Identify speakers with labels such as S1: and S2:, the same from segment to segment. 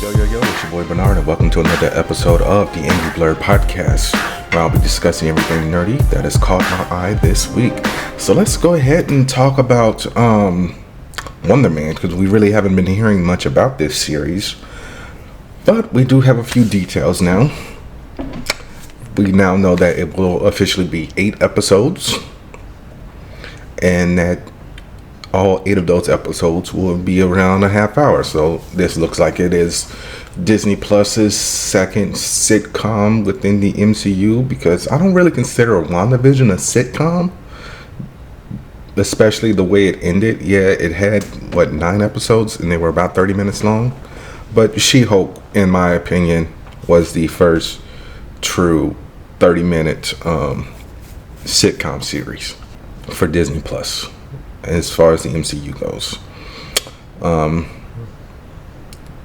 S1: Yo, it's your boy Burnard, and welcome to another episode of the Angry Blerd podcast, where I'll be discussing everything nerdy that has caught my eye this week. So let's go ahead and talk about Wonder Man, because we really haven't been hearing much about this series, but we do have a few details now. We now know that it will officially be 8 episodes, and that all 8 of those episodes will be around a half hour. So this looks like it is Disney Plus's second sitcom within the MCU, because I don't really consider WandaVision a sitcom, especially the way it ended. Yeah, it had 9 episodes and they were about 30 minutes long, but She-Hulk, in my opinion, was the first true 30-minute sitcom series for Disney Plus as far as the MCU goes.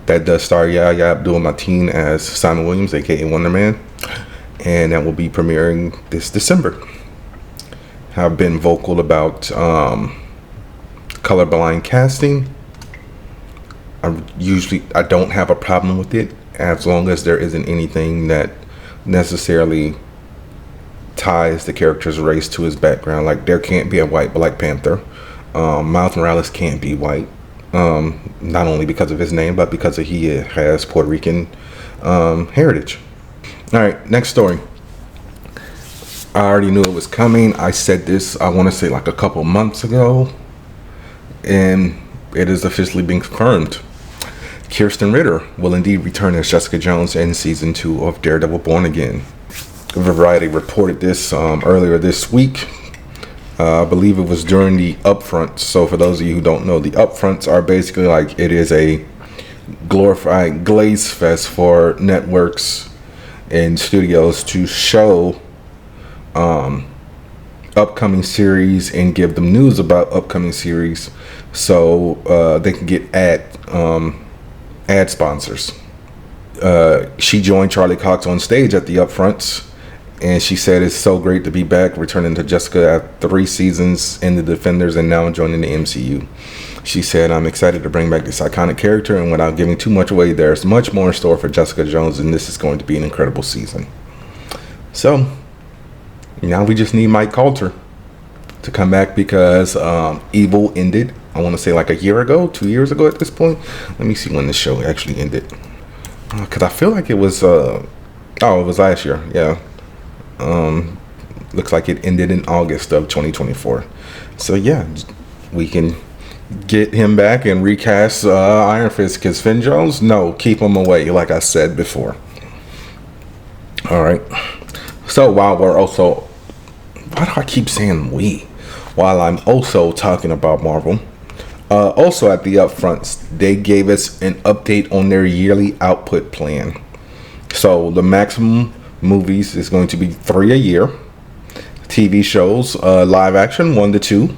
S1: That does star Yahya Abdul-Mateen as Simon Williams, aka Wonder Man, and that will be premiering this December. I've been vocal about colorblind casting. I don't have a problem with it as long as there isn't anything that necessarily ties the character's race to his background. Like, there can't be a white Black Panther. Miles Morales can't be white, not only because of his name, but because he has Puerto Rican heritage. All right, next story. I already knew it was coming. I said this, I want to say like a couple months ago, and it is officially being confirmed. Kirsten Ritter will indeed return as Jessica Jones in season 2 of Daredevil Born Again. Variety reported this earlier this week. I believe it was during the upfronts. So for those of you who don't know, the upfronts are basically like, it is a glorified glaze fest for networks and studios to show upcoming series and give them news about upcoming series, so they can get ad sponsors. She joined Charlie Cox on stage at the upfronts, and she said it's so great to be back, returning to Jessica after 3 seasons in The Defenders and now joining the MCU. She said, "I'm excited to bring back this iconic character, and without giving too much away, there's much more in store for Jessica Jones, and this is going to be an incredible season." So now we just need Mike Coulter to come back, because Evil ended, I want to say like a year ago, 2 years ago at this point. Let me see when the show actually ended, because I feel like it was it was last year. Yeah. Looks like it ended in August of 2024. So yeah, we can get him back and recast Iron Fist, because Finn Jones, no, keep him away, like I said before. All right. So while we're also, why do I keep saying we? While I'm also talking about Marvel, also at the upfronts, they gave us an update on their yearly output plan. So the maximum movies is going to be 3 a year. TV shows, live action, 1 to 2.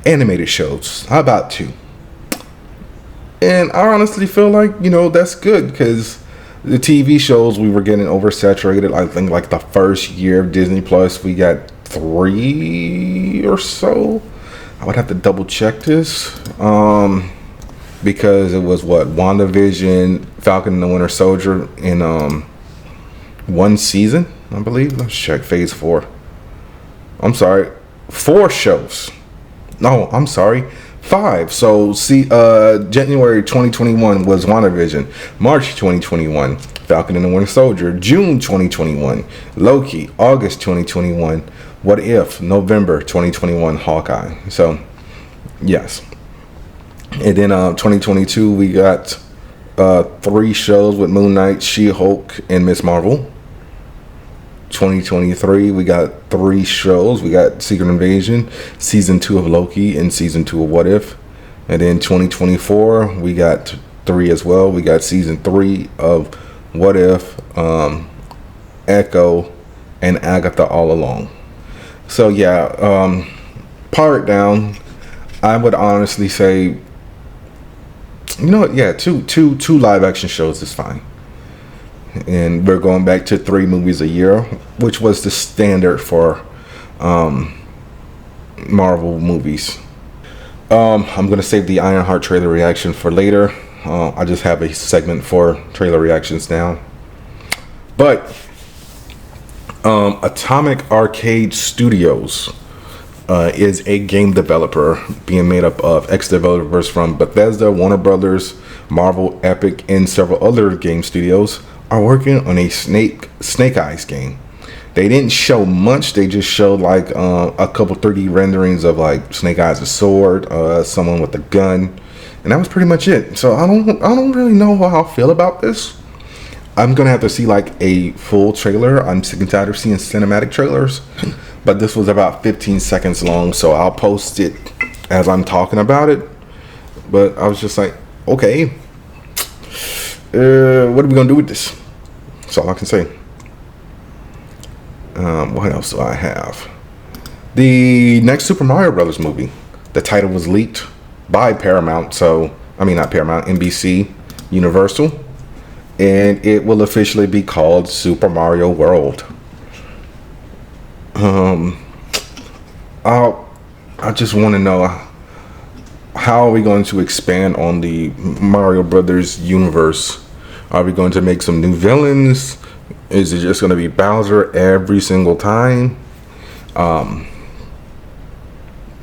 S1: Animated shows, how about 2? And I honestly feel like, that's good, because the TV shows, we were getting oversaturated. I think like the first year of Disney Plus, we got 3 or so. I would have to double check this, because it was WandaVision, Falcon and the Winter Soldier in 1 season, I believe. Let's check phase 4. I'm sorry, 4 shows. No, I'm sorry, 5. So January 2021 was WandaVision. March 2021, Falcon and the Winter Soldier. June 2021, Loki. August 2021, What If. November 2021, Hawkeye. So yes. And then 2022, we got 3 shows with Moon Knight, She-Hulk, and Ms. Marvel. 2023, we got 3 shows. We got Secret Invasion, season 2 of Loki, and season 2 of What If. And then 2024, we got 3 as well. We got season 3 of What If, Echo, and Agatha All Along. So yeah, par it down. I would honestly say, two live action shows is fine. And we're going back to 3 movies a year, which was the standard for Marvel movies. I'm going to save the Ironheart trailer reaction for later. I just have a segment for trailer reactions now. But Atomic Arcade Studios is a game developer being made up of ex-developers from Bethesda, Warner Brothers, Marvel, Epic, and several other game studios are working on a Snake Eyes game. They didn't show much. They just showed like a couple 3D renderings of like Snake Eyes' sword, someone with a gun, and that was pretty much it. So I don't really know how I feel about this. I'm gonna have to see like a full trailer. I'm sick and tired of seeing cinematic trailers, but this was about 15 seconds long, so I'll post it as I'm talking about it. But I was just like, okay, what are we gonna do with this? That's all I can say. What else do I have? The next Super Mario Brothers movie. The title was leaked by Paramount, not Paramount, NBC Universal, and it will officially be called Super Mario World. I just want to know, how are we going to expand on the Mario Brothers universe? Are we going to make some new villains? Is it just going to be Bowser every single time?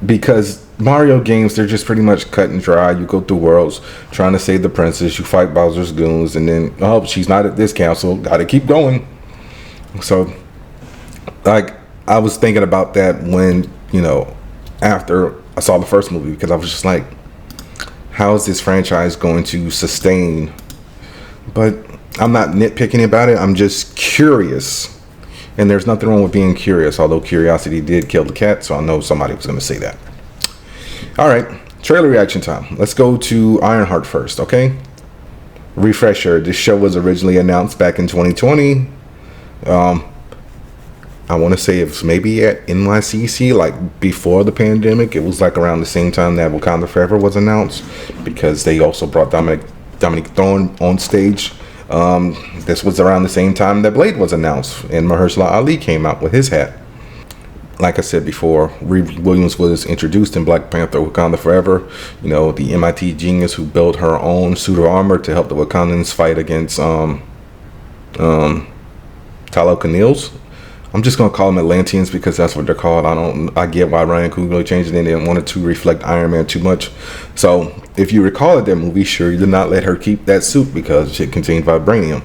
S1: Because Mario games, they're just pretty much cut and dry. You go through worlds trying to save the princess. You fight Bowser's goons. And then, oh, she's not at this castle. Got to keep going. So, like, I was thinking about that when, after I saw the first movie. Because I was just like, how is this franchise going to sustain? But I'm not nitpicking about it. I'm just curious. And there's nothing wrong with being curious, although curiosity did kill the cat, so I know somebody was going to say that. All right, trailer reaction time. Let's go to Ironheart first, okay? Refresher, this show was originally announced back in 2020. I want to say it was maybe at NYCC, like before the pandemic. It was like around the same time that Wakanda Forever was announced, because they also brought Dominic Thorne on stage. This was around the same time that Blade was announced and Mahershala Ali came out with his hat. Like I said before, Riri Williams was introduced in Black Panther Wakanda Forever. The MIT genius who built her own suit of armor to help the Wakandans fight against Talo Canils. I'm just gonna call them Atlanteans because that's what they're called. I get why Ryan Coogler changed it. They didn't want it to reflect Iron Man too much. So if you recall at that movie, sure, you did not let her keep that suit because it contained vibranium.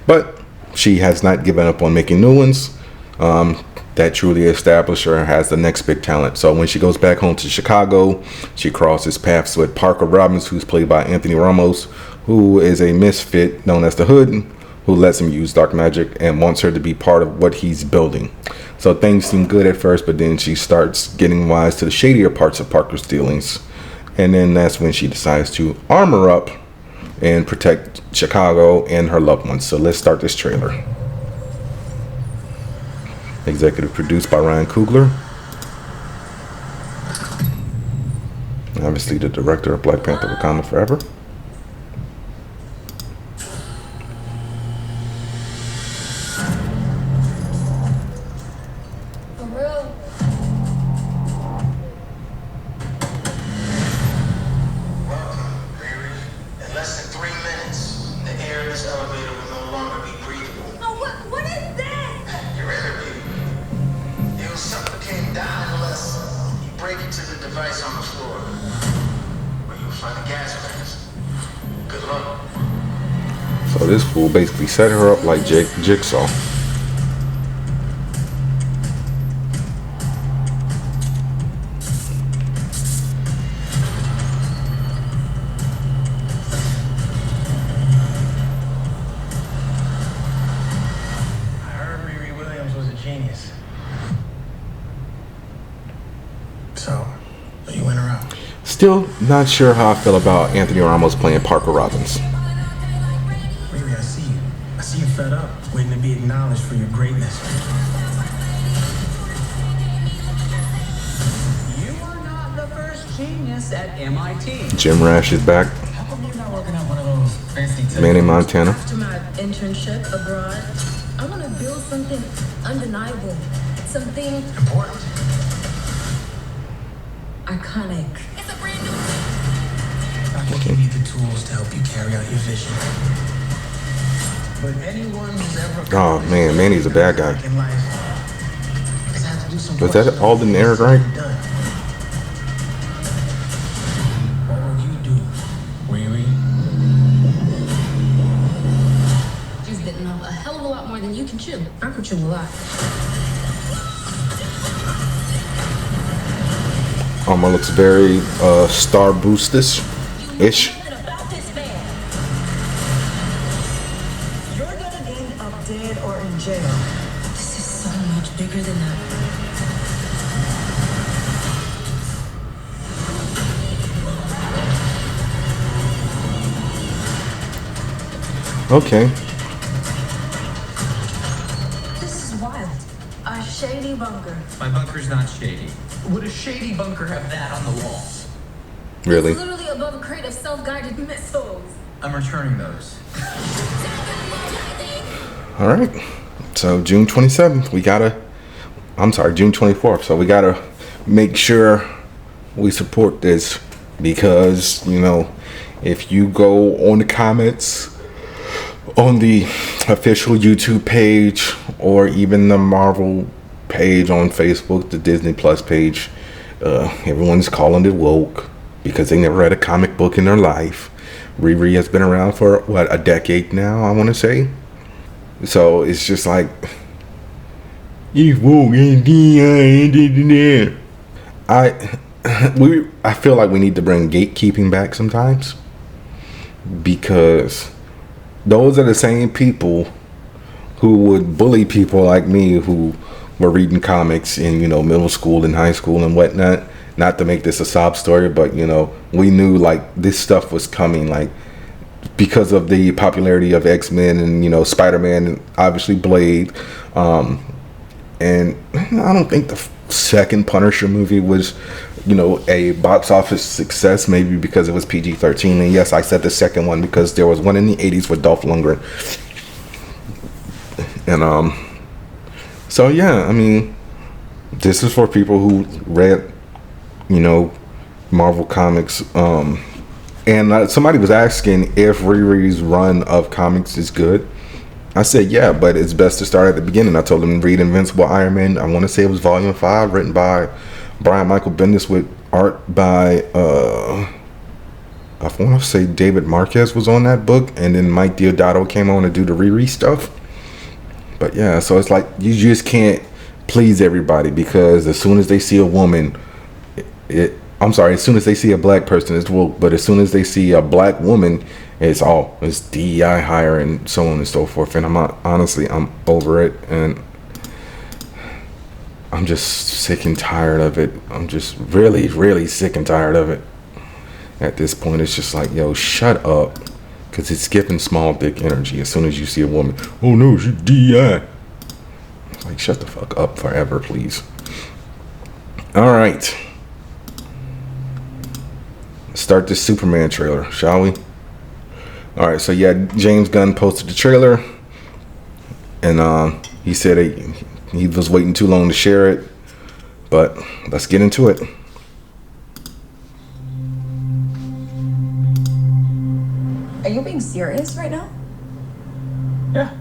S1: But she has not given up on making new ones. That truly established her as the next big talent. So when she goes back home to Chicago, she crosses paths with Parker Robbins, who's played by Anthony Ramos, who is a misfit known as the Hood, who lets him use dark magic and wants her to be part of what he's building. So things seem good at first, but then she starts getting wise to the shadier parts of Parker's dealings. And then that's when she decides to armor up and protect Chicago and her loved ones. So let's start this trailer. Executive produced by Ryan Coogler. Obviously the director of Black Panther Wakanda Forever. So this fool basically set her up like Jigsaw.
S2: I heard Riri Williams was a genius. So, you went around.
S1: Still not sure how I feel about Anthony Ramos playing Parker Robbins.
S2: Riri, I see you. I see you fed up, waiting to be acknowledged for your greatness.
S3: You are not the first genius at MIT.
S1: Jim Rash is back.
S2: How come you're not working on one of those fancy tech?
S1: Manny Montana.
S4: After my internship abroad, I want to build something undeniable, something
S2: Important.
S4: iconic.
S2: I will give you the tools to help you carry out your vision. But anyone who's ever
S1: Oh man, Manny's a bad guy.
S2: in life has had to do some
S1: Was that
S2: work
S1: all in there, right?
S2: done. What will you do, Riri?
S4: You've bitten off a hell of a lot more than you can chew. I could chew a lot.
S1: Almost looks very Star Boosters-ish.
S3: You're gonna end up dead or in jail.
S4: This is so much bigger than that.
S1: Okay.
S4: This is wild. A shady bunker.
S3: My bunker's not shady. Would a shady bunker have that on the wall?
S1: Really?
S4: It's literally above a crate of self-guided missiles.
S3: I'm returning those.
S1: All right. So June 27th, June 24th. So we gotta make sure we support this because, you know, if you go on the comments on the official YouTube page or even the Marvel page on Facebook, the Disney Plus page, everyone's calling it woke because they never read a comic book in their life. Riri has been around for what, a decade now, I want to say. So it's just like you woke I feel like we need to bring gatekeeping back sometimes because those are the same people who would bully people like me who were reading comics in, you know, middle school and high school and whatnot. Not to make this a sob story, but, you know, we knew like this stuff was coming, like because of the popularity of X-Men and, you know, Spider-Man and obviously Blade. And I don't think the second Punisher movie was, you know, a box office success, maybe because it was PG-13. And yes, I said the second one because there was one in the 80s with Dolph Lundgren. And so yeah, I mean, this is for people who read, you know, Marvel comics. And somebody was asking if Riri's run of comics is good. I said yeah, but it's best to start at the beginning. I told him read Invincible Iron Man. I want to say it was volume 5, written by Brian Michael Bendis with art by I want to say David Marquez was on that book, and then Mike Deodato came on to do the Riri stuff. But yeah, so it's like you just can't please everybody because as soon as they see a woman, as soon as they see a black person, it's woke. But as soon as they see a black woman, it's DEI higher and so on and so forth. And I'm over it, and I'm just sick and tired of it. I'm just really, really sick and tired of it. At this point, it's just like, yo, shut up. Because it's skipping small dick energy as soon as you see a woman. Oh no, she's DEI. It's like, shut the fuck up forever, please. All right. Let's start this Superman trailer, shall we? All right, so yeah, James Gunn posted the trailer. And he said he was waiting too long to share it. But let's get into it.
S5: Are you being serious right now?
S3: Yeah.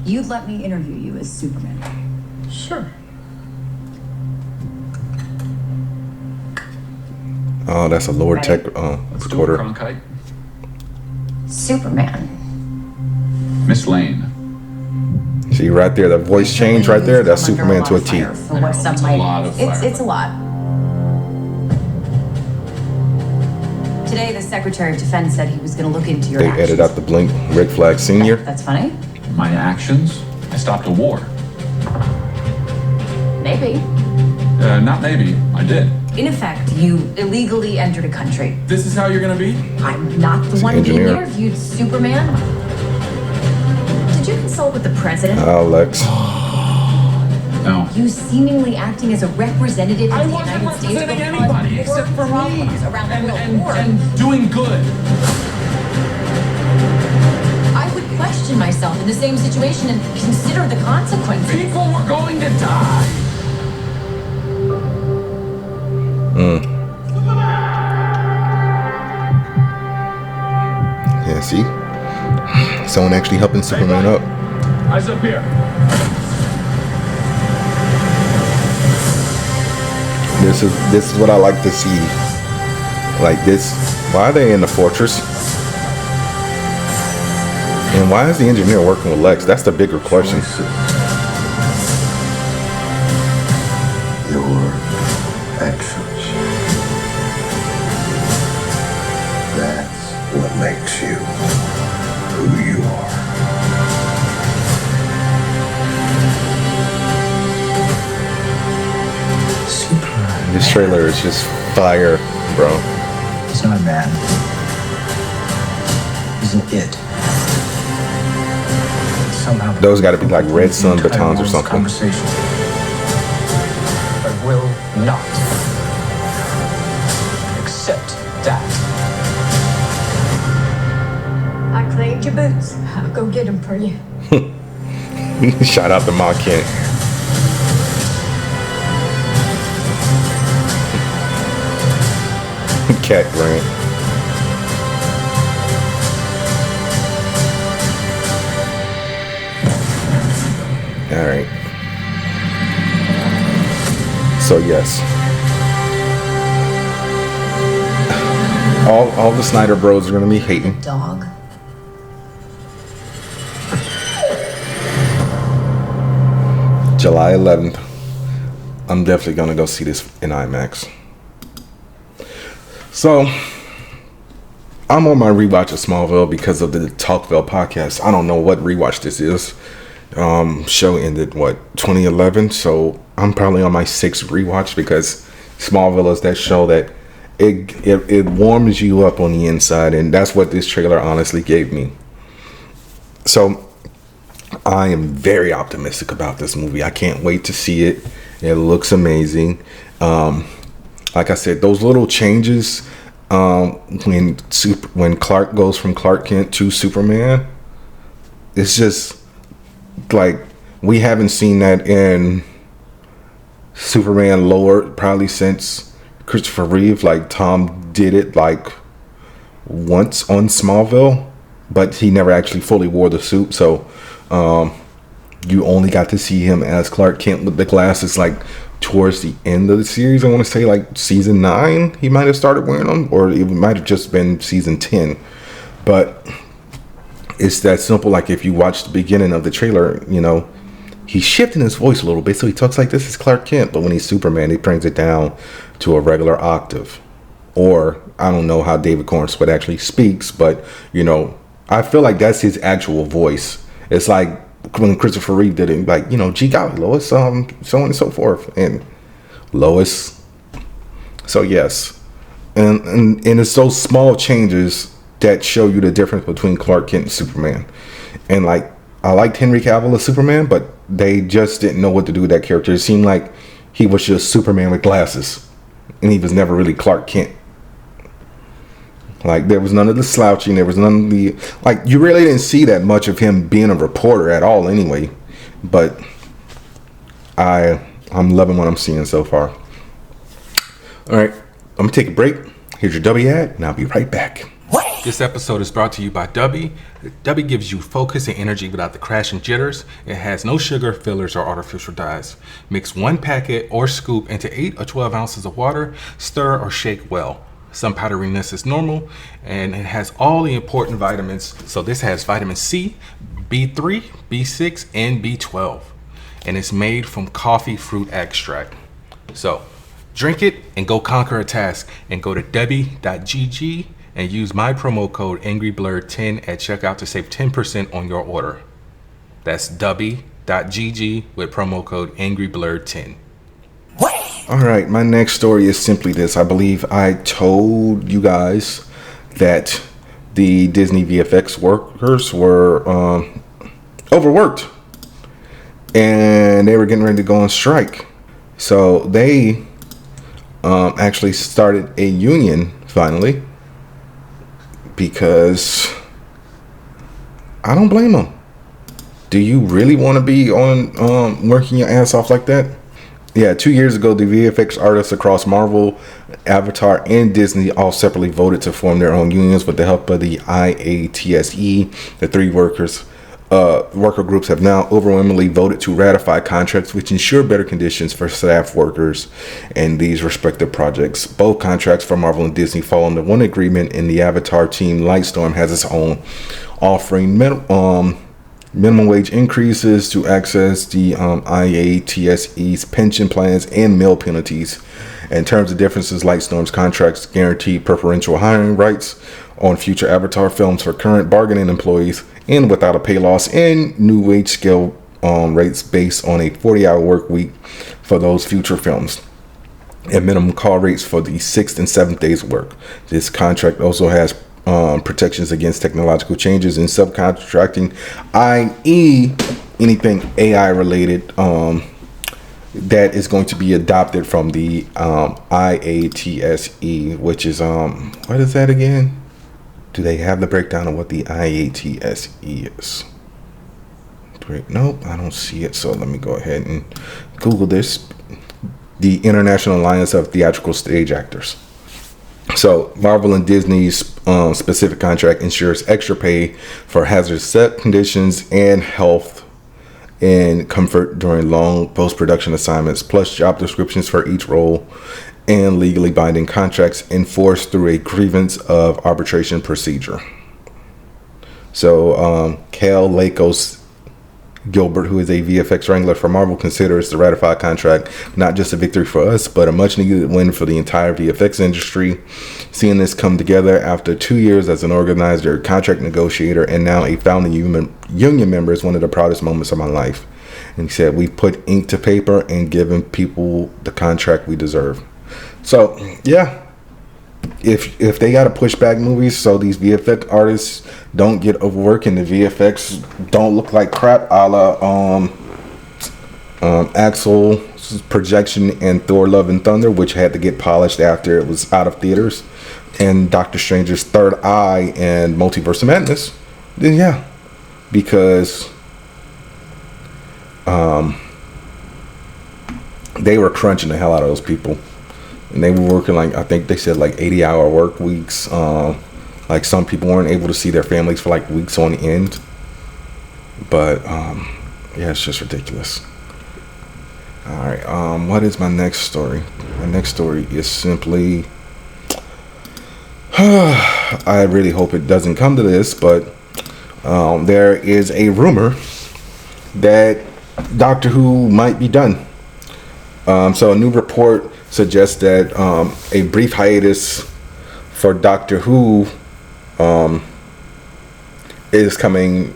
S5: You'd let me interview you as Superman.
S3: Sure.
S1: Oh, that's a lower
S5: Right.
S1: tech
S6: Let's do it,
S1: recorder.
S6: Cronkite.
S5: Superman.
S6: Miss Lane.
S1: See right there, the voice change right there. That's
S5: Come under
S1: Superman to a
S5: lot of
S1: T.
S5: fire for what some
S6: It's a
S5: might-
S6: lot of fire.
S5: It's a lot. Today, the Secretary of Defense said he was going to look into your
S1: They
S5: actions.
S1: edited out the blink Rick Flag Sr.
S5: That's funny.
S6: My actions? I stopped a war.
S5: Maybe.
S6: Not maybe. I did.
S5: In effect, you illegally entered a country.
S6: This is how you're gonna be?
S5: I'm not the
S1: an
S5: one being
S1: engineer.
S5: interviewed, Superman. Did you consult with the president?
S1: Alex.
S6: No.
S5: You seemingly acting as a representative of
S6: I
S5: the
S6: wasn't
S5: United States
S6: representing
S5: will cause
S6: anybody
S5: more
S6: except for me.
S5: problems around the world.
S6: And doing good.
S5: I would question myself in the same situation and consider the consequences.
S6: People were going to die.
S1: see. Someone actually helping Superman up.
S6: Eyes up here.
S1: This is what I like to see. Like this. Why are they in the fortress? And why is the engineer working with Lex? That's the bigger question.
S7: Your actions. That's what makes you who you are.
S2: Superman.
S1: This trailer is just fire, bro.
S2: He's not a man. He's an it. Somehow
S1: Those got to be like red sun
S2: the entire
S1: batons or
S2: world's
S1: something.
S2: Conversation. I will not accept that.
S4: I cleaned your boots. I'll go get them for you.
S1: Shout out to Ma Kent. Cat Grant. All right. So yes, all the Snyder Bros are gonna be hating.
S5: Dog.
S1: July 11th. I'm definitely gonna go see this in IMAX. So I'm on my rewatch of Smallville because of the Talkville podcast. I don't know what rewatch this is. Show ended 2011, so I'm probably on my 6th rewatch because Smallville is that show that it warms you up on the inside, and that's what this trailer honestly gave me. So I am very optimistic about this movie. I can't wait to see it. It looks amazing. Like I said, those little changes when Clark goes from Clark Kent to Superman, it's just like we haven't seen that in Superman lower probably since Christopher Reeve. Like Tom did it like once on Smallville, but he never actually fully wore the suit. So you only got to see him as Clark Kent with the glasses like towards the end of the series. I want to say like season 9 he might have started wearing them, or it might have just been season 10. But it's that simple. Like if you watch the beginning of the trailer, you know, he's shifting his voice a little bit, so he talks like this is Clark Kent, but when he's Superman he brings it down to a regular octave. Or I don't know how David Cornsweet actually speaks, but you know, I feel like that's his actual voice. It's like when Christopher Reeve did it, like, you know, gee golly, Lois, so on and so forth, and Lois. So yes, and it's those small changes that show you the difference between Clark Kent and Superman. And like, I liked Henry Cavill as Superman, but they just didn't know what to do with that character. It seemed like he was just Superman with glasses, and he was never really Clark Kent. Like there was none of the slouching, there was none of the, like, you really didn't see that much of him being a reporter at all anyway. But I'm loving what I'm seeing so far. All right, I'm gonna take a break. Here's your W ad, and I'll be right back. This episode is brought to you by Dubby. Dubby gives you focus and energy without the crash and jitters. It has no sugar, fillers, or artificial dyes. Mix 1 packet or scoop into 8 or 12 ounces of water. Stir or shake well. Some powderiness is normal, and it has all the important vitamins. So this has vitamin C, B3, B6, and B12. And it's made from coffee fruit extract. So drink it and go conquer a task. And go to Debbie.gg and use my promo code AngryBlerd10 at checkout to save 10% on your order. That's Debbie.gg with promo code AngryBlerd10. All right, my next story is simply this. I believe I told you guys that the Disney VFX workers were overworked, and they were getting ready to go on strike. So they actually started a union finally, because I don't blame them. Do you really want to be on working your ass off like that? Yeah, 2 years ago, the VFX artists across Marvel, Avatar, and Disney all separately voted to form their own unions with the help of the IATSE. The three worker groups have now overwhelmingly voted to ratify contracts which ensure better conditions for staff workers in these respective projects. Both contracts for Marvel and Disney fall under one agreement, and the Avatar team, Lightstorm, has its own, offering minimum wage increases to access the IATSE's pension plans and meal penalties. In terms of differences, Lightstorm's contracts guarantee preferential hiring rights on future Avatar films for current bargaining employees, and without a pay loss, and new wage scale rates based on a 40-hour work week for those future films, and minimum call rates for the 6th and 7th days work. This contract also has protections against technological changes in subcontracting, i.e. anything AI related that is going to be adopted from the IATSE, which is what is that again? Do they have the breakdown of what the IATSE is? Nope, I don't see it. So let me go ahead and Google this. The International Alliance of Theatrical Stage Actors. So Marvel and Disney's specific contract ensures extra pay for hazardous set conditions and health and comfort during long post-production assignments, plus job descriptions for each role, and legally binding contracts enforced through a grievance of arbitration procedure. So Cal Lakos Gilbert, who is a VFX wrangler for Marvel, considers the ratified contract not just a victory for us, but a much needed win for the entire VFX industry. Seeing this come together after 2 years as an organizer, contract negotiator, and now a founding union member is one of the proudest moments of my life. And he said, we put ink to paper and given people the contract we deserve. So yeah, if they got to push back movies so these VFX artists don't get overworked and the VFX don't look like crap, a la Axel's projection and Thor: Love and Thunder, which had to get polished after it was out of theaters, and Doctor Strange's Third Eye and Multiverse of Madness, then yeah, because they were crunching the hell out of those people. And they were working like, I think they said like 80-hour work weeks. Like some people weren't able to see their families for like weeks on end. But yeah, it's just ridiculous. All right, what is my next story? My next story is simply, I really hope it doesn't come to this, but there is a rumor that Doctor Who might be done. So a new report suggests that a brief hiatus for Doctor Who is coming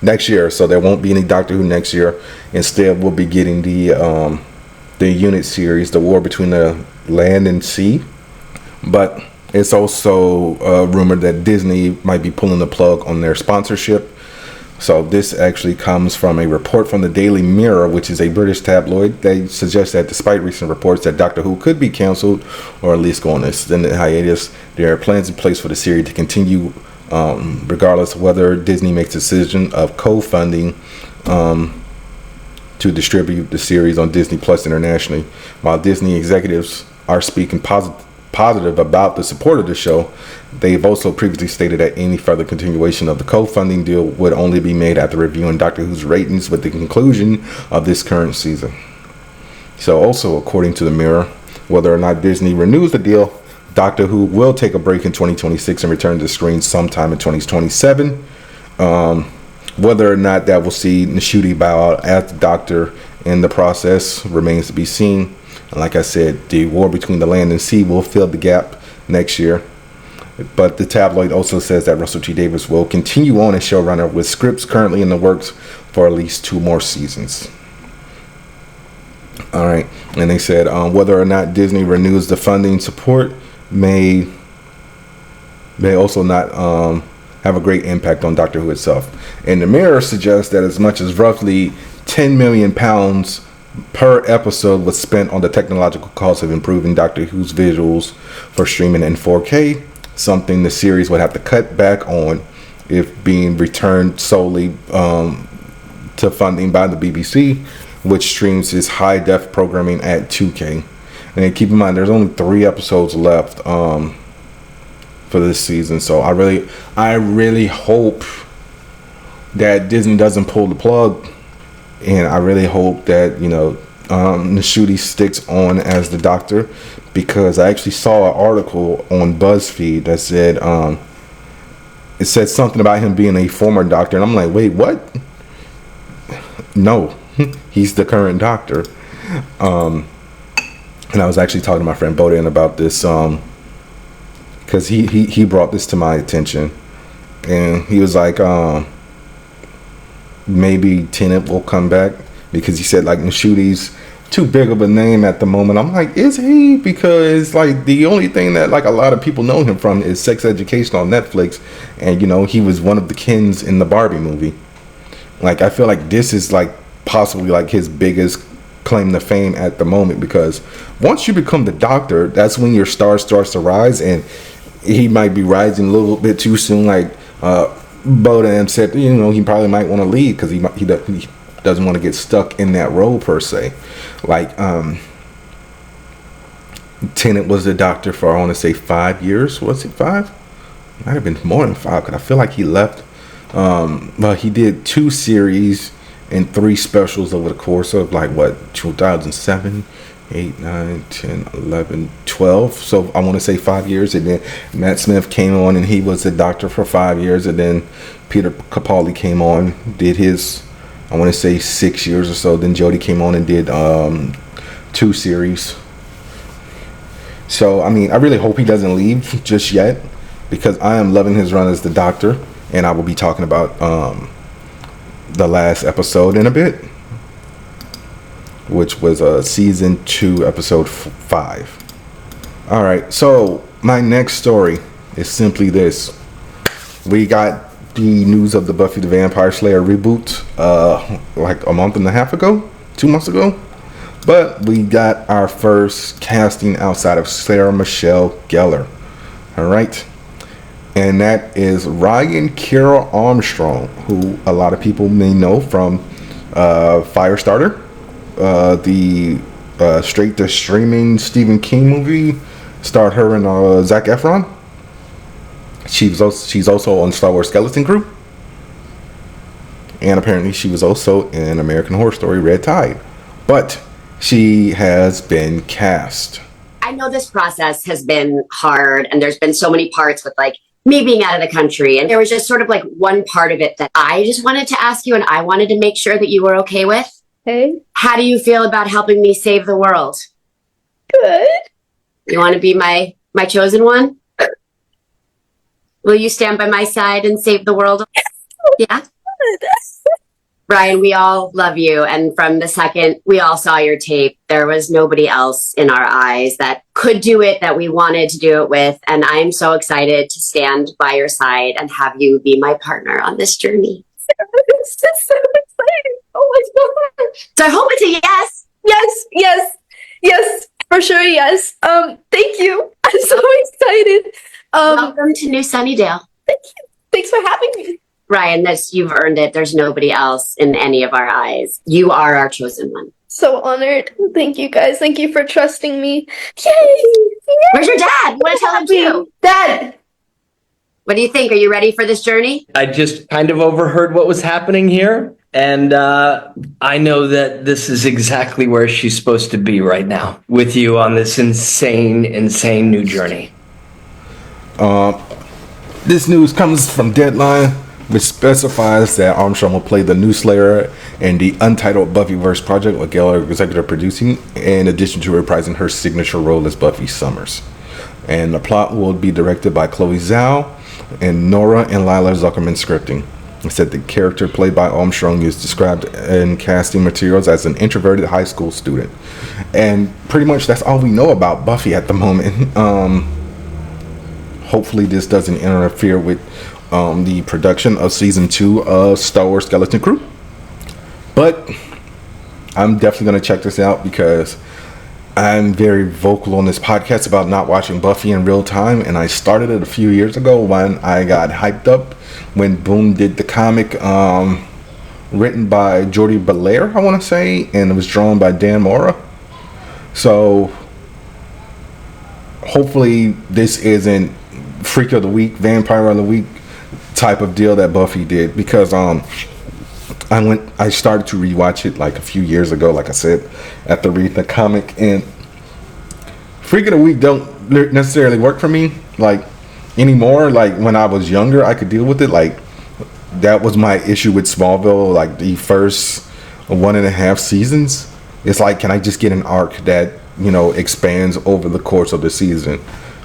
S1: next year. So there won't be any Doctor Who next year. Instead, we'll be getting the unit series, The War Between the Land and Sea. But it's also rumored that Disney might be pulling the plug on their sponsorship. So this actually comes from a report from the Daily Mirror, which is a British tabloid. They suggest that despite recent reports that Doctor Who could be canceled or at least go on an extended hiatus, there are plans in place for the series to continue regardless of whether Disney makes a decision of co-funding to distribute the series on Disney Plus internationally. While Disney executives are speaking positive about the support of the show, they've also previously stated that any further continuation of the co-funding deal would only be made after reviewing Doctor Who's ratings with the conclusion of this current season. So also, according to the Mirror, whether or not Disney renews the deal, Doctor Who will take a break in 2026 and return to the screen sometime in 2027. Whether or not that will see Ncuti bow out as the Doctor in the process remains to be seen. And like I said, the War Between the Land and Sea will fill the gap next year. But the tabloid also says that Russell T Davies will continue on as showrunner with scripts currently in the works for at least 2 more seasons. All right. And they said whether or not Disney renews the funding support may also not have a great impact on Doctor Who itself. And the Mirror suggests that as much as roughly £10 million per episode was spent on the technological cost of improving Doctor Who's visuals for streaming in 4K, something the series would have to cut back on if being returned solely to funding by the BBC. which streams his high def programming at 2K. And then keep in mind, there's only 3 episodes left for this season. So I really hope that Disney doesn't pull the plug, and I really hope that Ncuti sticks on as the Doctor, because I actually saw an article on BuzzFeed that said it said something about him being a former Doctor, and I'm like, wait, what? No, he's the current Doctor. And I was actually talking to my friend Bodan about this because he brought this to my attention, and he was like, maybe Tennant will come back, because he said like Ncuti's too big of a name at the moment. I'm like, is he? Because like the only thing that like a lot of people know him from is Sex Education on Netflix, and he was one of the Kens in the Barbie movie. Like I feel like this is like possibly like his biggest claim to fame at the moment, because once you become the Doctor, that's when your star starts to rise, and he might be rising a little bit too soon. Like Bodan said, he probably might want to leave because he doesn't want to get stuck in that role per se. Like Tennant was the Doctor for I want to say 5 years. Was it 5? Might have been more than 5, because I feel like he left. Well, he did 2 series and 3 specials over the course of 2007, 8, 9, 10, 11, 12. So I want to say 5 years. And then Matt Smith came on and he was the Doctor for 5 years. And then Peter Capaldi came on, did his, I want to say 6 years or so. Then Jodie came on and did 2 series. So, I mean, I really hope he doesn't leave just yet, because I am loving his run as the Doctor. And I will be talking about the last episode in a bit, which was season 2, episode 5. All right, so my next story is simply this. We got the news of the Buffy the Vampire Slayer reboot like a month and a half ago, 2 months ago. But we got our first casting outside of Sarah Michelle Gellar. All right. And that is Ryan Kira Armstrong, who a lot of people may know from Firestarter, the straight to streaming Stephen King movie, starred her and Zac Efron. She's also on Star Wars Skeleton Crew, and apparently she was also in American Horror Story Red Tide, but she has been cast.
S8: I know this process has been hard, and there's been so many parts with me being out of the country, and there was just sort of one part of it that I just wanted to ask you, and I wanted to make sure that you were okay with.
S9: Hey.
S8: How do you feel about helping me save the world?
S9: Good.
S8: You want to be my chosen one? Will you stand by my side and save the world? Yeah?
S9: Good.
S8: Ryan, we all love you, and from the second we all saw your tape, there was nobody else in our eyes that could do it, that we wanted to do it with, and I'm so excited to stand by your side and have you be my partner on this journey.
S9: It's just so exciting. Oh my gosh.
S8: So I hope it's a yes.
S9: Yes, for sure, yes. Thank you. I'm so excited.
S8: Welcome to New Sunnydale.
S9: Thank you. Thanks for having me.
S8: Ryan, you've earned it. There's nobody else in any of our eyes. You are our chosen one.
S9: So honored. Thank you, guys. Thank you for trusting me. Yay!
S8: Where's your dad? You want to tell him too?
S9: Dad!
S8: What do you think? Are you ready for this journey?
S10: I just kind of overheard what was happening here, and I know that this is exactly where she's supposed to be right now, with you on this insane new journey.
S1: This news comes from Deadline, which specifies that Armstrong will play the new Slayer in the Untitled Buffyverse project, with Gellar executive producing, in addition to reprising her signature role as Buffy Summers. And the plot will be directed by Chloe Zhao, and Nora and Lila Zuckerman scripting. It said the character played by Armstrong is described in casting materials as an introverted high school student. And pretty much that's all we know about Buffy at the moment. Hopefully this doesn't interfere with the production of season 2 of Star Wars Skeleton Crew. But I'm definitely going to check this out, because I'm very vocal on this podcast about not watching Buffy in real time, and I started it a few years ago when I got hyped up when Boom did the comic written by Jordi Belair, I want to say, and it was drawn by Dan Mora. So hopefully this isn't Freak of the Week, Vampire of the Week type of deal that Buffy did, because I started to rewatch it like a few years ago, like I said, after reading the comic, and Freak of the Week don't necessarily work for me like anymore. Like when I was younger, I could deal with it. Like that was my issue with Smallville, like the first 1.5 seasons. It's like, can I just get an arc that, you know, expands over the course of the season?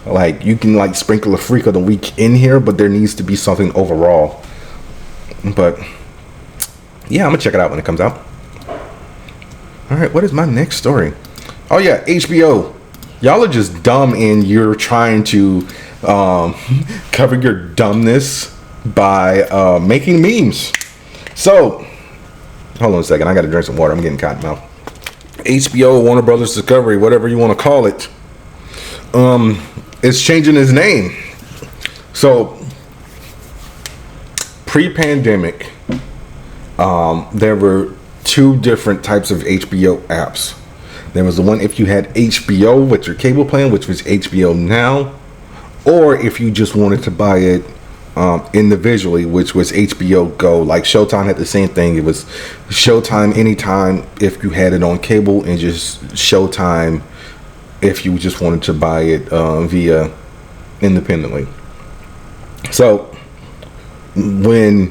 S1: Like you can like sprinkle a Freak of the Week in here, but there needs to be something overall. But yeah, I'm gonna check it out when it comes out. All right, what is my next story? Oh yeah, HBO. Y'all are just dumb, and you're trying to cover your dumbness by making memes. So, hold on a second. I got to drink some water. I'm getting cotton mouth. HBO, Warner Brothers Discovery, whatever you want to call it, is changing its name. So, pre-pandemic, there were 2 different types of HBO apps. There was the one if you had HBO with your cable plan, which was HBO Now, or if you just wanted to buy it individually, which was HBO Go. Like Showtime had the same thing. It was Showtime anytime if you had it on cable, and just Showtime if you just wanted to buy it via independently. So when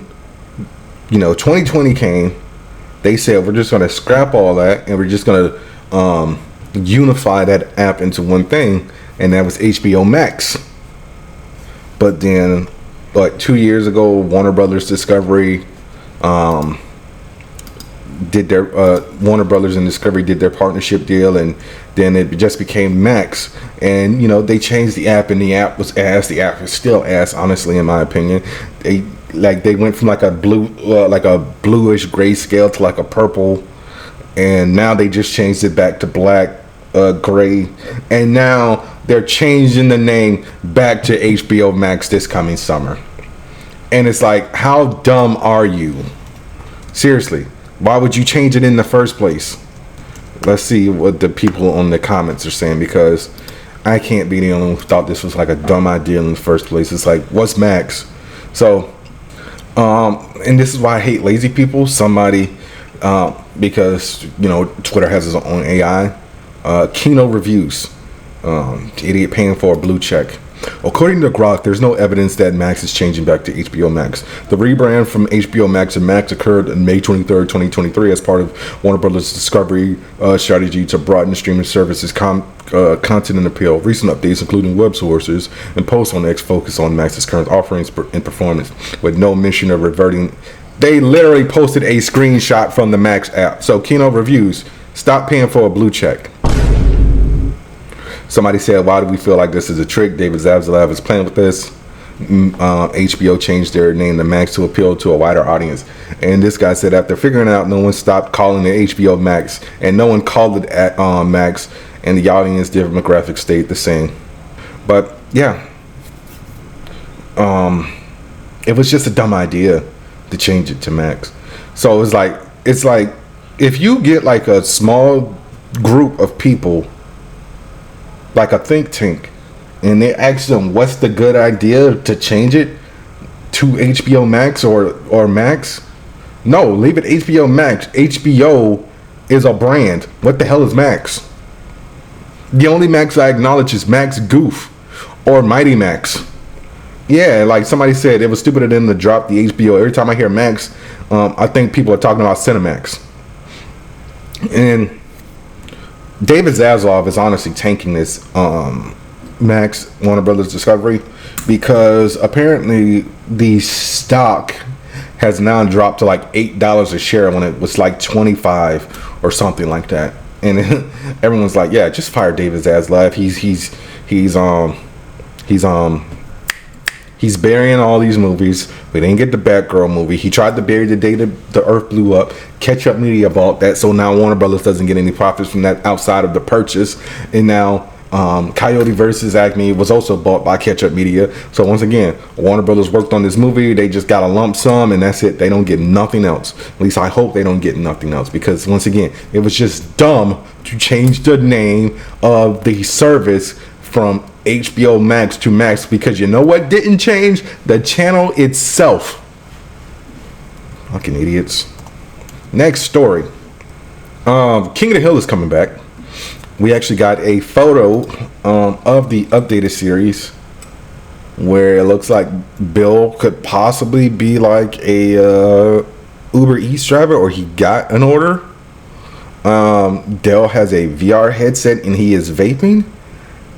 S1: 2020 came, they said we're just going to scrap all that, and we're just going to unify that app into one thing, and that was HBO Max. But then, like 2 years ago, Warner Brothers Discovery did their Warner Brothers and Discovery did their partnership deal, and then it just became Max. And they changed the app, and the app was ass. The app is still ass, honestly, in my opinion. They went from like a bluish grayscale to like a purple, and now they just changed it back to black, gray, and now they're changing the name back to HBO Max this coming summer. And it's like, how dumb are you? Seriously, why would you change it in the first place? Let's see what the people on the comments are saying, because I can't be the only one who thought this was like a dumb idea in the first place. It's like, what's Max? So, and this is why I hate lazy people. Somebody, because Twitter has its own AI. Kino Reviews, idiot paying for a blue check. According to Grok, there's no evidence that Max is changing back to HBO Max. The rebrand from HBO Max to Max occurred on May 23rd, 2023 as part of Warner Brothers Discovery strategy to broaden streaming services content and appeal. Recent updates, including web sources and posts on X, focus on Max's current offerings and performance, with no mention of reverting. They literally posted a screenshot from the Max app. So Kino Reviews, stop paying for a blue check. Somebody said, why do we feel like this is a trick? David Zaslav is playing with this. HBO changed their name to Max to appeal to a wider audience. And this guy said, after figuring out no one stopped calling it HBO Max, and no one called it at Max, and the audience demographic stayed the same. But yeah, it was just a dumb idea to change it to Max. So it's like if you get like a small group of people, like a think tank, and they ask them what's the good idea to change it to HBO Max or Max. No, leave it HBO Max. HBO is a brand. What the hell is Max? The only Max I acknowledge is Max Goof or Mighty Max. Yeah, like somebody said, it was stupid of them to drop the HBO. Every time I hear Max, I think people are talking about Cinemax. And David Zaslav is honestly tanking this Max Warner Brothers Discovery, because apparently the stock has now dropped to like $8 a share when it was like 25 or something like that. And everyone's like, yeah, just fire David Zaslav. He's burying all these movies. We didn't get the Batgirl movie. He tried to bury the day the Earth blew up. Catch Up Media bought that, so now Warner Brothers doesn't get any profits from that outside of the purchase. And now Coyote versus Acme was also bought by Ketchup Media. So once again, Warner Brothers worked on this movie. They just got a lump sum, and that's it. They don't get nothing else. At least I hope they don't get nothing else, because once again, it was just dumb to change the name of the service from HBO Max to Max, because you know what didn't change? The channel itself. Fucking idiots. Next story. King of the Hill is coming back. We actually got a photo of the updated series where it looks like Bill could possibly be like a Uber Eats driver, or he got an order. Dale has a VR headset and he is vaping,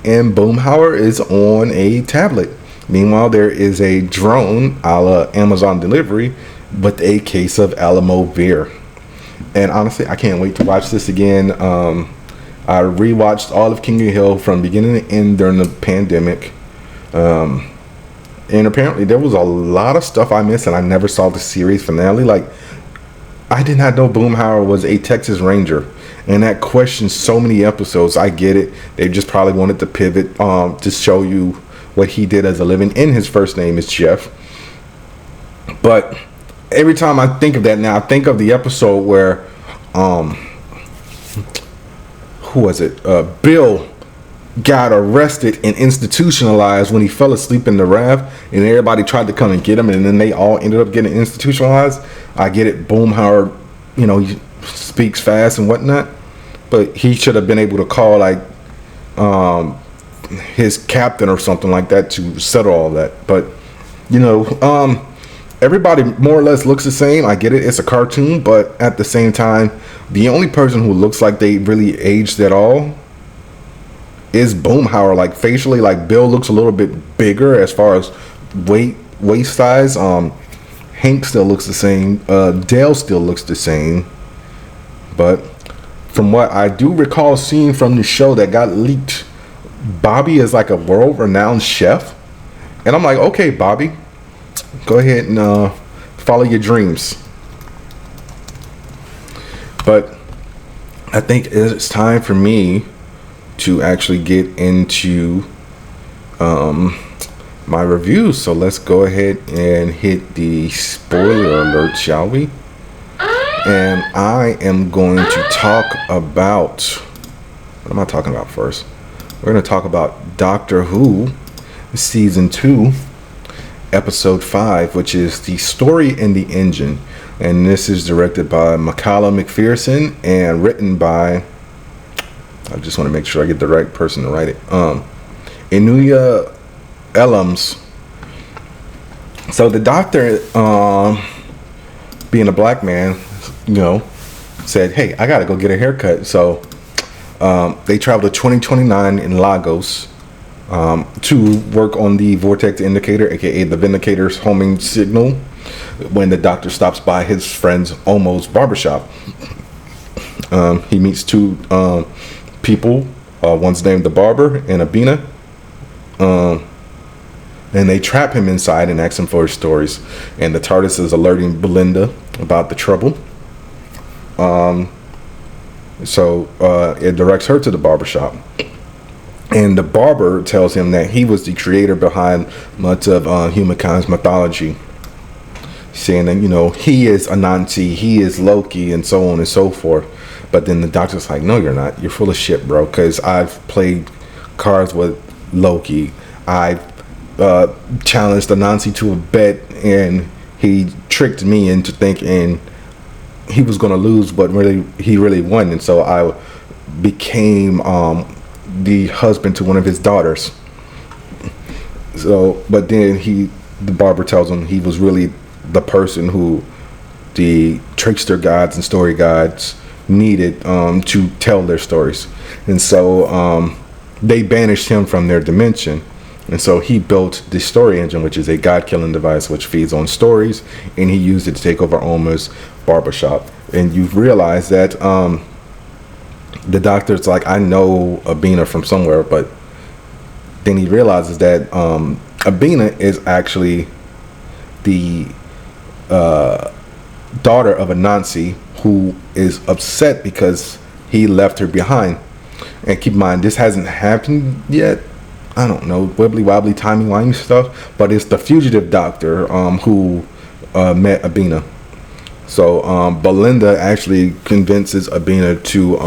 S1: and Boomhauer is on a tablet. Meanwhile, there is a drone a la Amazon delivery with a case of Alamo beer. And honestly, I can't wait to watch this again. I rewatched all of King of the Hill from beginning to end during the pandemic. And apparently there was a lot of stuff I missed, and I never saw the series finale. Like, I did not know Boomhauer was a Texas Ranger, and that questions so many episodes. I get it. They just probably wanted to pivot to show you what he did as a living, and his first name is Jeff. But every time I think of that now, I think of the episode where who was it? Bill got arrested and institutionalized when he fell asleep in the raft, and everybody tried to come and get him, and then they all ended up getting institutionalized. I get it. Boomhauer, he speaks fast and whatnot, but he should have been able to call like his captain or something like that to settle all that. But everybody more or less looks the same. I get it. It's a cartoon, but at the same time, the only person who looks like they really aged at all is Boomhauer. Like, facially, like, Bill looks a little bit bigger as far as waist size. Hank still looks the same. Dale still looks the same. But from what I do recall seeing from the show that got leaked, Bobby is like a world-renowned chef. And I'm like, okay, Bobby, go ahead and follow your dreams. But I think it's time for me to actually get into my reviews. So let's go ahead and hit the spoiler alert, shall we? And I am going to talk about, what am I talking about first? We're going to talk about Doctor Who Season 2, Episode 5, which is The Story in the Engine. And this is directed by Macalla McPherson and written by, I just want to make sure I get the right person to write it, Inuya Elams. So the doctor, being a black man, said, hey, I gotta go get a haircut. So they traveled to 2029 in Lagos to work on the vortex indicator, aka the Vindicator's homing signal, when the doctor stops by his friend's Omo's barbershop. He meets two people, one's named the Barber and Abina, and they trap him inside and ask him for his stories, and the TARDIS is alerting Belinda about the trouble. So it directs her to the barbershop, and the barber tells him that he was the creator behind much of humankind's mythology, saying that he is Anansi, he is Loki, and so on and so forth. But then the doctor's like, no, you're not. You're full of shit, bro, because I've played cards with Loki. I've challenged Anansi to a bet, and he tricked me into thinking he was going to lose, but really he really won. And so I became the husband to one of his daughters. So, but then the barber tells him he was really the person who the trickster gods and story gods needed to tell their stories. And so they banished him from their dimension. And so he built the story engine, which is a god-killing device which feeds on stories, and he used it to take over Oma's barbershop. And you realize that the doctor's like, I know Abina from somewhere, but then he realizes that Abina is actually the daughter of Anansi, who is upset because he left her behind. And keep in mind, this hasn't happened yet. I don't know, wibbly wobbly, timey-wimey stuff. But it's the fugitive doctor who met Abina. So Belinda actually convinces Abina to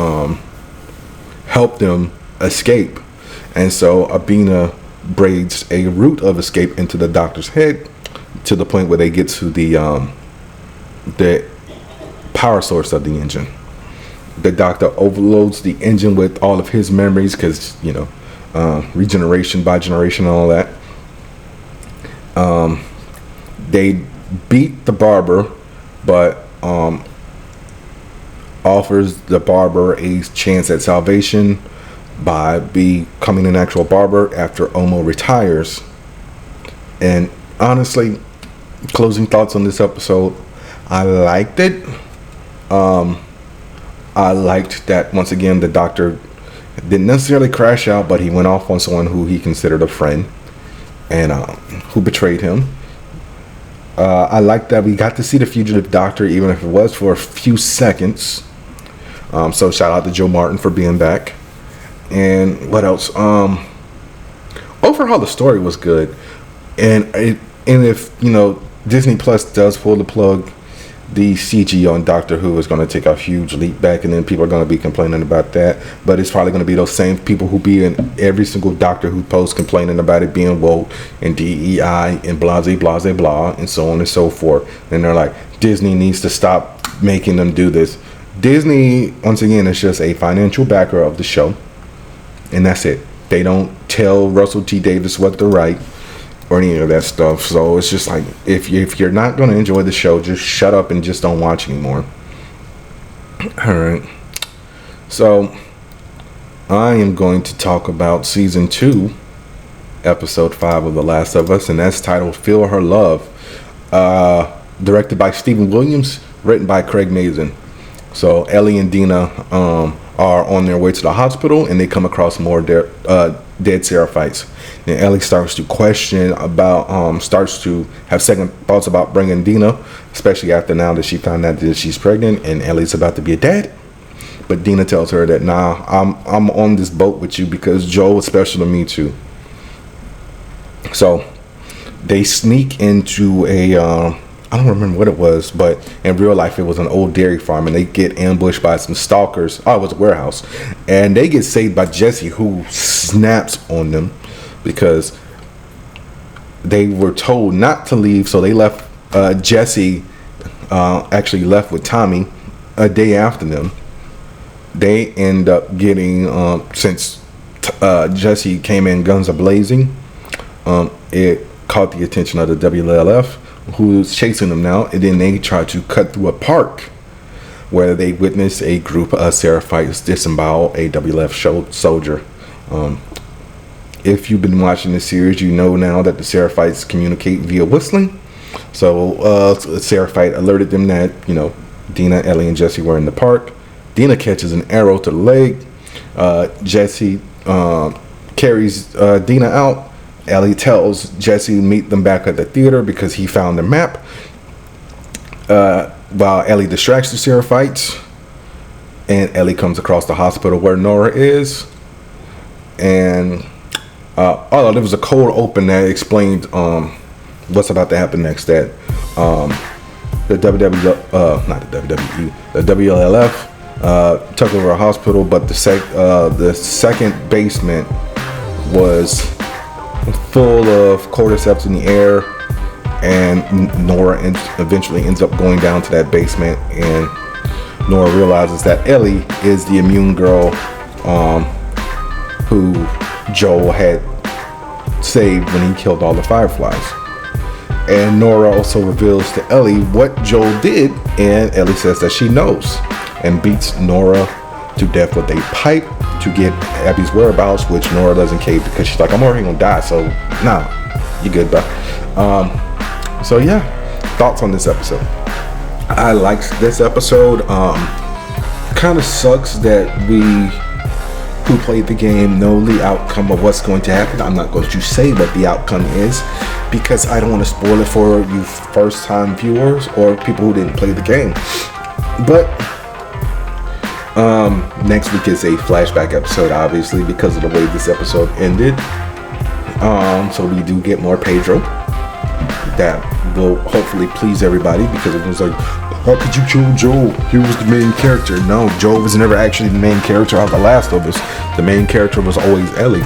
S1: help them escape. And so Abina braids a route of escape into the doctor's head to the point where they get to the power source of the engine. The doctor overloads the engine with all of his memories because, you know, regeneration, bigeneration, and all that. They beat the barber, but offers the barber a chance at salvation by becoming an actual barber after Omo retires. And honestly, closing thoughts on this episode, I liked it. I liked that, once again, the doctor didn't necessarily crash out, but he went off on someone who he considered a friend and who betrayed him. I liked that we got to see the fugitive doctor, even if it was for a few seconds. So shout out to Joe Martin for being back. And what else? Overall, the story was good. And if, you know, Disney Plus does pull the plug, the CG on Doctor Who is going to take a huge leap back, and then people are going to be complaining about that. But it's probably going to be those same people who be in every single Doctor Who post complaining about it being woke and DEI and blah, blah, blah, blah, and so on and so forth. And they're like, Disney needs to stop making them do this. Disney, once again, is just a financial backer of the show, and that's it. They don't tell Russell T Davies what to write or any of that stuff. So it's just like, if you're not going to enjoy the show, just shut up and just don't watch anymore. All right. So I am going to talk about season 2, episode 5 of The Last of Us, and that's titled Feel Her Love. Directed by Stephen Williams, written by Craig Mazin. So Ellie and Dina are on their way to the hospital, and they come across more dead Seraphites. And Ellie starts to question about, starts to have second thoughts about bringing Dina, especially after now that she found out that she's pregnant and Ellie's about to be a dad. But Dina tells her that, nah, I'm on this boat with you because Joel is special to me too. So they sneak into a, I don't remember what it was, but in real life it was an old dairy farm, and they get ambushed by some stalkers. Oh, it was a warehouse. And they get saved by Jesse, who snaps on them because they were told not to leave, so they left. Jesse actually left with Tommy a day after them. They end up getting, since Jesse came in guns a-blazing, it caught the attention of the WLF, who's chasing them now, and then they try to cut through a park where they witness a group of Seraphites disembowel a WLF soldier. If you've been watching this series, you know now that the Seraphites communicate via whistling. So Seraphite alerted them that, you know, Dina, Ellie, and Jesse were in the park. Dina catches an arrow to the leg. Jesse carries Dina out. Ellie tells Jesse to meet them back at the theater because he found the map. While Ellie distracts the Seraphites, and Ellie comes across the hospital where Nora is. And there was a cold open that explained what's about to happen next. That the WLF took over a hospital, but the second basement was full of cordyceps in the air, and Nora eventually ends up going down to that basement, and Nora realizes that Ellie is the immune girl who Joel had saved when he killed all the Fireflies. And Nora also reveals to Ellie what Joel did, and Ellie says that she knows, and beats Nora to death with a pipe to get Abby's whereabouts, which Nora doesn't cave because she's like, I'm already gonna die, so nah, you good, bro. So yeah, thoughts on this episode. I liked this episode. Kind of sucks that we who played the game know the outcome of what's going to happen. I'm not going to say what the outcome is because I don't want to spoil it for you first time viewers or people who didn't play the game. But Next week is a flashback episode, obviously, because of the way this episode ended. So we do get more Pedro. That will hopefully please everybody, because it was like, how could you kill Joel? He was the main character. No, Joel was never actually the main character of The Last of Us. The main character was always Ellie.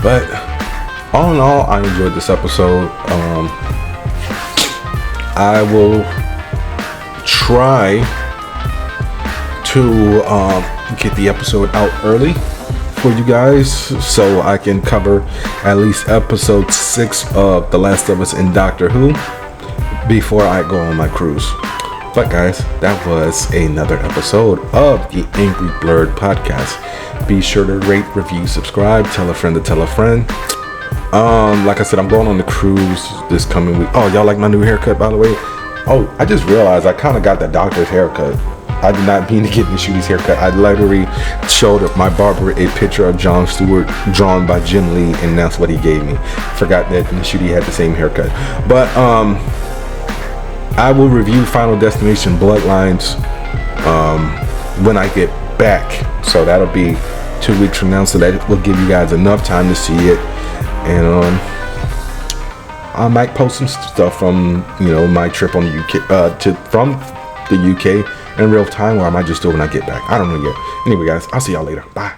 S1: But all in all, I enjoyed this episode. I will try to get the episode out early for you guys, so I can cover at least episode 6 of The Last of Us and Doctor Who before I go on my cruise. But guys, that was another episode of the Angry Blerd podcast. Be sure to rate, review, subscribe, tell a friend to tell a friend. Like I said, I'm going on the cruise this coming week. Oh, y'all like my new haircut, by the way? Oh, I just realized I kind of got the doctor's haircut. I did not mean to get Nishuti's haircut. I literally showed my barber a picture of Jon Stewart drawn by Jim Lee, and that's what he gave me. Forgot that Nishuti had the same haircut. But I will review Final Destination Bloodlines when I get back. So that'll be 2 weeks from now. So that will give you guys enough time to see it. And I might post some stuff from my trip on the UK from the UK in real time, or I might just do it when I get back. I don't know yet. Anyway, guys, I'll see y'all later. Bye.